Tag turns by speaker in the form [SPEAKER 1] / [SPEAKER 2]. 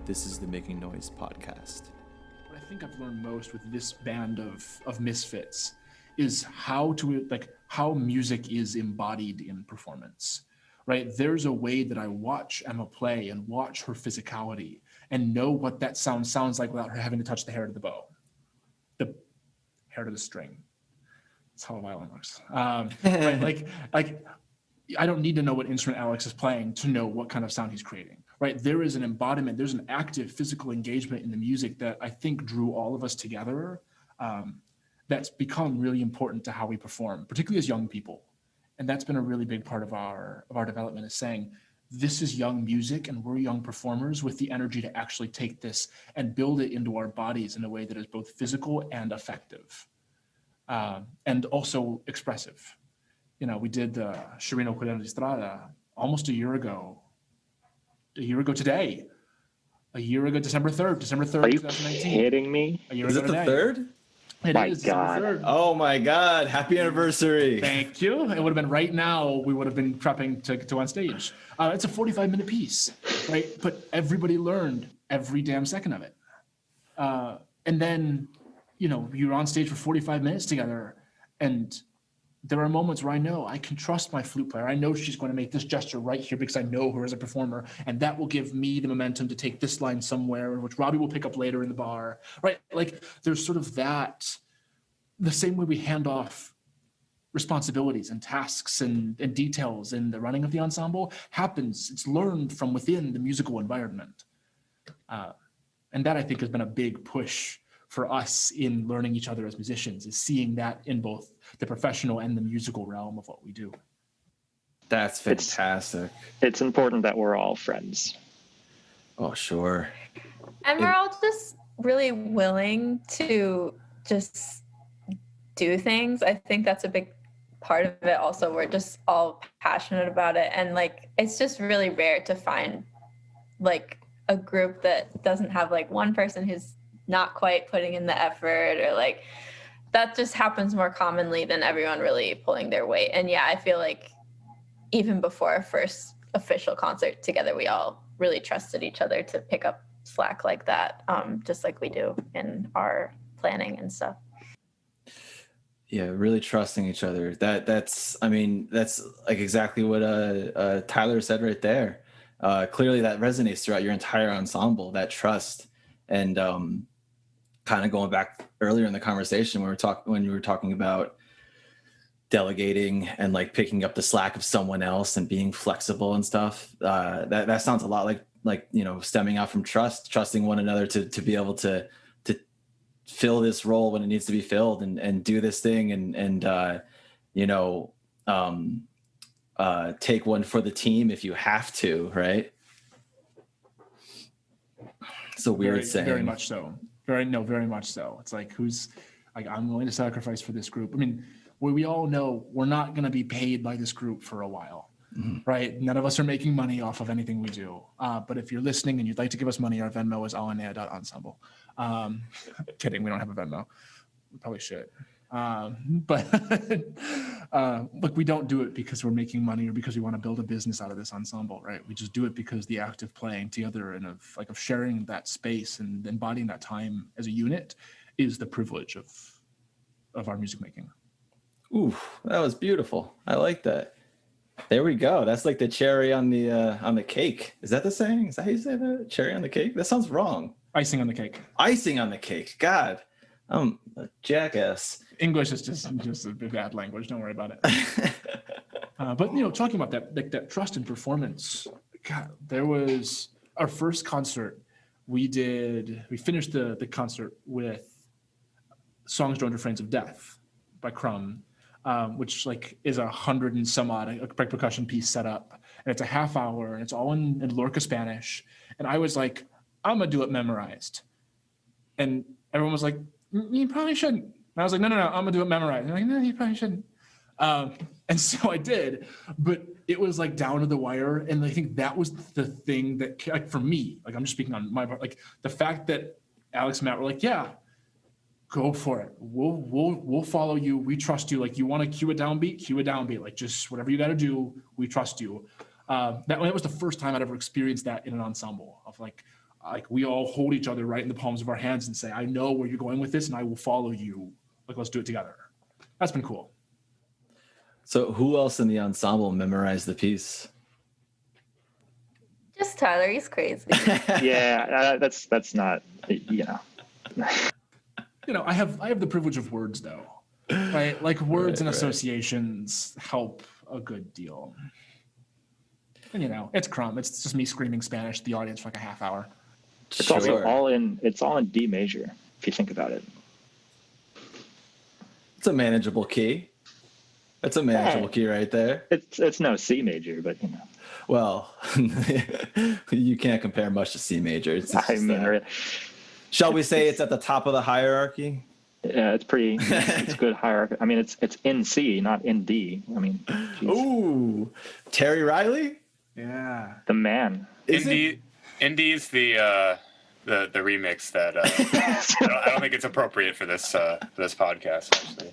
[SPEAKER 1] This is the Making Noise podcast.
[SPEAKER 2] What I think I've learned most with this band of misfits is how music is embodied in performance, right? There's a way that I watch Emma play and watch her physicality and know what that sounds like without her having to touch the hair to the bow, the hair to the string. That's how a violin works. Right? Like I don't need to know what instrument Alex is playing to know what kind of sound he's creating, right? There is an embodiment, there's an active physical engagement in the music that I think drew all of us together. That's become really important to how we perform, particularly as young people. And that's been a really big part of our development, is saying, this is young music and we're young performers with the energy to actually take this and build it into our bodies in a way that is both physical and effective, and also expressive. You know, we did the Chirino Correndo di Strada almost a year ago today, December 3rd, 2019.
[SPEAKER 3] Are you kidding me?
[SPEAKER 1] Is it the 3rd?
[SPEAKER 2] It
[SPEAKER 3] My
[SPEAKER 2] is
[SPEAKER 3] God.
[SPEAKER 2] December 3rd.
[SPEAKER 1] Oh my God, happy anniversary.
[SPEAKER 2] Thank you. It would have been right now, we would have been prepping to go on stage. It's a 45-minute piece, right? But everybody learned every damn second of it. And then, you know, you're on stage for 45 minutes together, and there are moments where I know I can trust my flute player. I know she's going to make this gesture right here because I know her as a performer, and that will give me the momentum to take this line somewhere, which Robbie will pick up later in the bar, right? Like there's sort of that, the same way we hand off responsibilities and tasks and details in the running of the ensemble happens. It's learned from within the musical environment. And that I think has been a big push for us in learning each other as musicians, is seeing that in both the professional and the musical realm of what we do.
[SPEAKER 1] That's fantastic.
[SPEAKER 3] It's important that we're all friends.
[SPEAKER 1] Oh, sure.
[SPEAKER 4] And we're all just really willing to just do things. I think that's a big part of it also. We're just all passionate about it. And like, it's just really rare to find like a group that doesn't have like one person who's not quite putting in the effort, or like that just happens more commonly than everyone really pulling their weight. And yeah, I feel like even before our first official concert together, we all really trusted each other to pick up slack like that, just like we do in our planning and stuff.
[SPEAKER 1] Yeah, really trusting each other. That's like exactly what Tyler said right there. Clearly that resonates throughout your entire ensemble, that trust. And kind of going back earlier in the conversation when you were talking about delegating and like picking up the slack of someone else and being flexible and stuff, that sounds a lot like you know, stemming out from trusting one another to be able to fill this role when it needs to be filled and do this thing and you know, take one for the team if you have to, right? It's a weird saying.
[SPEAKER 2] Very much so. Very much so. It's like, I'm willing to sacrifice for this group. I mean, we all know we're not going to be paid by this group for a while, right? None of us are making money off of anything we do. But if you're listening and you'd like to give us money, our Venmo is Alinéa Ensemble. Kidding, we don't have a Venmo. We probably should. But look, we don't do it because we're making money or because we want to build a business out of this ensemble, right? We just do it because the act of playing together and of sharing that space and embodying that time as a unit is the privilege of our music making.
[SPEAKER 1] Ooh, that was beautiful. I like that. There we go. That's like the cherry on the cake. Is that the saying? Is that how you say that? Cherry on the cake? That sounds wrong.
[SPEAKER 2] Icing on the cake. Icing
[SPEAKER 1] on the cake. God, I'm a jackass.
[SPEAKER 2] English is just a bad language. Don't worry about it. But you know, talking about that, like that trust in performance. God, there was our first concert. We finished the concert with Songs Joined Refrains of Death by Crumb, which like is 100 and some odd a percussion piece set up, and it's a half hour, and it's all in Lorca Spanish. And I was like, I'm gonna do it memorized, and everyone was like, you probably shouldn't. And I was like, no, I'm gonna do it memorized. And they're like, no, you probably shouldn't. And so I did, but it was like down to the wire. And I think that was the thing that, like, for me, like I'm just speaking on my part, like the fact that Alex and Matt were like, yeah, go for it. We'll follow you. We trust you. Like, you want to cue a downbeat, like just whatever you got to do. We trust you. That was the first time I'd ever experienced that in an ensemble of like, like we all hold each other right in the palms of our hands and say, I know where you're going with this and I will follow you. Like, let's do it together. That's been cool.
[SPEAKER 1] So who else in the ensemble memorized the piece?
[SPEAKER 4] Just Tyler, he's crazy.
[SPEAKER 3] Yeah, that's not,
[SPEAKER 2] You know, I have the privilege of words though, right? Like words and associations help a good deal. And you know, it's crumb. It's just me screaming Spanish to the audience for like a half hour.
[SPEAKER 3] it's also all in D major, if you think about it.
[SPEAKER 1] It's a manageable key. That's a manageable key right there.
[SPEAKER 3] It's no C major, but you know.
[SPEAKER 1] Well, you can't compare much to C major. It's
[SPEAKER 3] I
[SPEAKER 1] just,
[SPEAKER 3] mean,
[SPEAKER 1] shall we say it's at the top of the hierarchy?
[SPEAKER 3] yeah, it's pretty. It's good hierarchy. I mean, it's in C, not in D. I mean, geez.
[SPEAKER 1] Ooh, Terry Riley,
[SPEAKER 2] Yeah.
[SPEAKER 3] The man.
[SPEAKER 5] Indy's the remix that I don't think it's appropriate for this podcast actually.